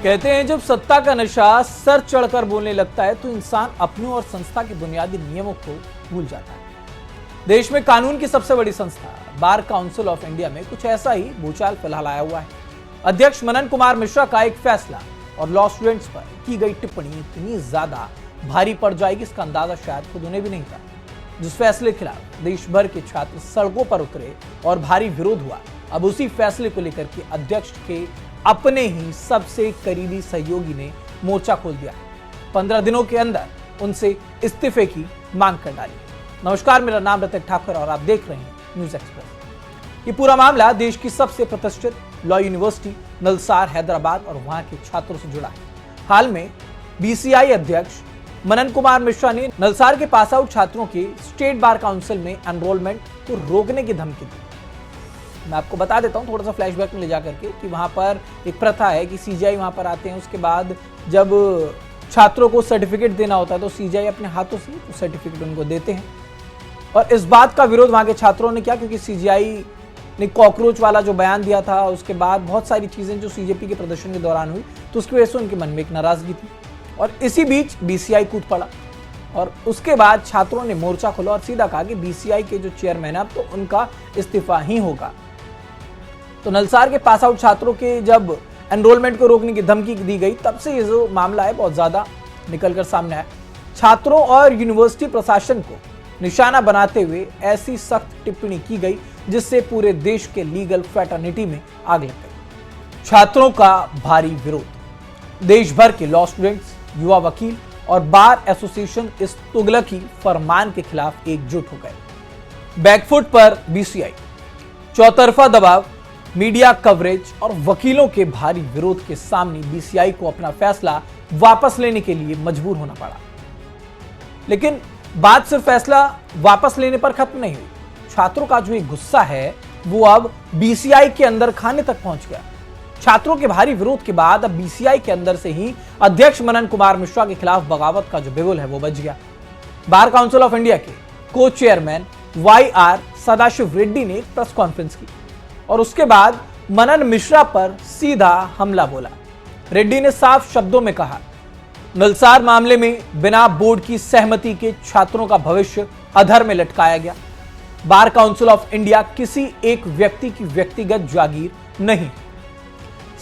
कहते हैं जब सत्ता का नशा सर चढ़कर बोलने लगता है तो इंसान अपनों और संस्था के बुनियादी नियमों को भूल जाता है। देश में कानून की सबसे बड़ी संस्था बार काउंसिल ऑफ इंडिया में कुछ ऐसा ही भूचाल फिलहाल आया हुआ है। अध्यक्ष मनन कुमार मिश्रा का एक फैसला और लॉ स्टूडेंट्स पर की गई टिप्पणी इतनी ज्यादा भारी पड़ जाएगी, इसका अंदाजा शायद खुद उन्हें भी नहीं था। जिस फैसले के खिलाफ देश भर के छात्र सड़कों पर उतरे और भारी विरोध हुआ, अब उसी फैसले को लेकर के अध्यक्ष के अपने ही सबसे करीबी सहयोगी ने मोर्चा खोल दिया। 15 दिनों के अंदर उनसे इस्तीफे की मांग कर डाली। नमस्कार, मेरा नाम ऋतिक ठाकुर और आप देख रहे हैं न्यूज एक्सप्रेस। ये पूरा मामला देश की सबसे प्रतिष्ठित लॉ यूनिवर्सिटी नलसार हैदराबाद और वहां के छात्रों से जुड़ा है। हाल में बीसीआई अध्यक्ष मनन कुमार मिश्रा ने नलसार के पास आउट छात्रों के स्टेट बार काउंसिल में एनरोलमेंट को रोकने की धमकी दी। मैं आपको बता देता हूं थोड़ा सा फ्लैशबैक में ले जाकर के कि वहां पर एक प्रथा है कि सीजीआई वहां पर आते हैं, उसके बाद जब छात्रों को सर्टिफिकेट देना होता है तो सीजीआई अपने हाथों से तो सर्टिफिकेट उनको देते हैं। और इस बात का विरोध वहां के छात्रों ने किया क्योंकि सीजीआई ने कॉकरोच वाला जो बयान दिया था, उसके बाद बहुत सारी चीजें जो सीजेपी के प्रदर्शन के दौरान हुई, तो उसकी वजह से उनके मन में एक नाराजगी थी। और इसी बीच बीसीआई कूद पड़ा और उसके बाद छात्रों ने मोर्चा खोला और सीधा कहा कि बीसीआई के जो चेयरमैन है अब तो उनका इस्तीफा ही होगा। तो नलसार के पास आउट छात्रों के जब एनरोलमेंट को रोकने की धमकी दी गई, तब से ये जो मामला है बहुत ज्यादा निकलकर सामने आया। छात्रों और यूनिवर्सिटी प्रशासन को निशाना बनाते हुए ऐसी सख्त टिप्पणी की गई जिससे पूरे देश के लीगल फ्रेटर्निटी में आग लग गई। छात्रों का भारी विरोध, देश भर के लॉ स्टूडेंट्स, युवा वकील और बार एसोसिएशन इस तुगलकी फरमान के खिलाफ एकजुट हो गए। बैकफुट पर बीसीआई, चौतरफा दबाव, मीडिया कवरेज और वकीलों के भारी विरोध के सामने बीसीआई को अपना फैसला वापस लेने के लिए मजबूर होना पड़ा। लेकिन बात सिर्फ फैसला वापस लेने पर खत्म नहीं हुई। छात्रों का जो एक गुस्सा है वो अब बीसीआई के अंदर खाने तक पहुंच गया। छात्रों के भारी विरोध के बाद अब बीसीआई के अंदर से ही अध्यक्ष मनन कुमार मिश्रा के खिलाफ बगावत का जो बिगुल है वो बच गया। बार काउंसिल ऑफ इंडिया के को चेयरमैन YR सदाशिव रेड्डी ने एक प्रेस कॉन्फ्रेंस की और उसके बाद मनन मिश्रा पर सीधा हमला बोला। रेड्डी ने साफ शब्दों में कहा, नलसार मामले में बिना बोर्ड की सहमति के छात्रों का भविष्य अधर में लटकाया गया। बार काउंसिल ऑफ इंडिया किसी एक व्यक्ति की व्यक्तिगत जागीर नहीं।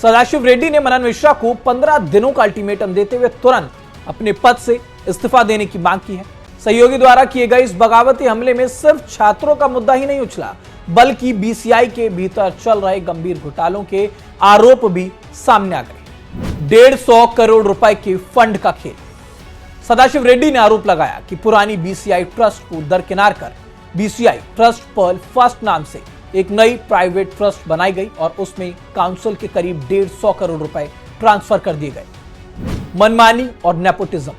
सदाशिव रेड्डी ने मनन मिश्रा को 15 दिनों का अल्टीमेटम देते हुए तुरंत अपने पद से इस्तीफा देने की मांग की है। सहयोगी द्वारा किए गए इस बगावती हमले में सिर्फ छात्रों का मुद्दा ही नहीं उछला, बल्कि बीसीआई के भीतर चल रहे गंभीर घोटालों के आरोप भी सामने आ गए। 150 करोड़ रुपए के फंड का खेल। सदाशिव रेड्डी ने आरोप लगाया कि पुरानी बीसीआई ट्रस्ट को दरकिनार कर बीसीआई ट्रस्ट पर्ल फर्स्ट नाम से एक नई प्राइवेट ट्रस्ट बनाई गई और उसमें काउंसिल के करीब 150 करोड़ रुपए ट्रांसफर कर दिए गए। मनमानी और नेपोटिज्म।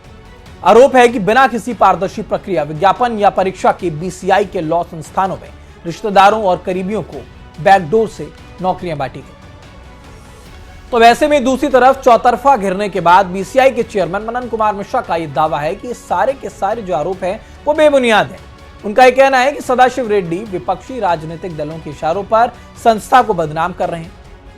आरोप है कि बिना किसी पारदर्शी प्रक्रिया, विज्ञापन या परीक्षा के बीसीआई के लॉ संस्थानों में रिश्तेदारों और करीबियों को बैकडोर से नौकरियां बांटी गई। तो वैसे में दूसरी तरफ चौतरफा घिरने के बाद बीसीआई के चेयरमैन मनन कुमार मिश्रा का यह दावा है कि सारे के सारे जो आरोप हैं वो बेबुनियाद हैं। उनका यह कहना है कि सदाशिव रेड्डी विपक्षी राजनीतिक दलों के इशारों पर संस्था को बदनाम कर रहे हैं।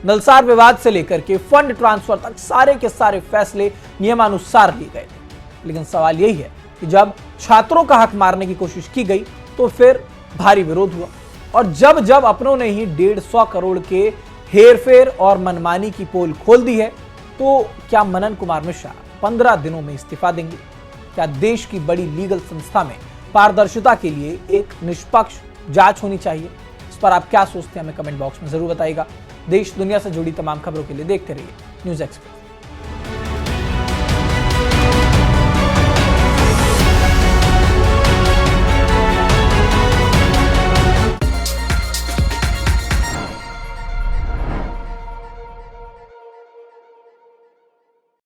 नलसार विवाद से लेकर के फंड ट्रांसफर तक सारे के सारे फैसले नियमानुसार लिए गए थे। लेकिन सवाल यही है कि जब छात्रों का हक मारने की कोशिश की गई तो फिर भारी विरोध हुआ और जब जब अपनों ने ही 150 करोड़ के हेरफेर और मनमानी की पोल खोल दी है, तो क्या मनन कुमार मिश्रा 15 दिनों में इस्तीफा देंगे? क्या देश की बड़ी लीगल संस्था में पारदर्शिता के लिए एक निष्पक्ष जांच होनी चाहिए? इस पर आप क्या सोचते हैं हमें कमेंट बॉक्स में जरूर बताइएगा। देश दुनिया से जुड़ी तमाम खबरों के लिए देखते रहिए न्यूज एक्सप्रेस।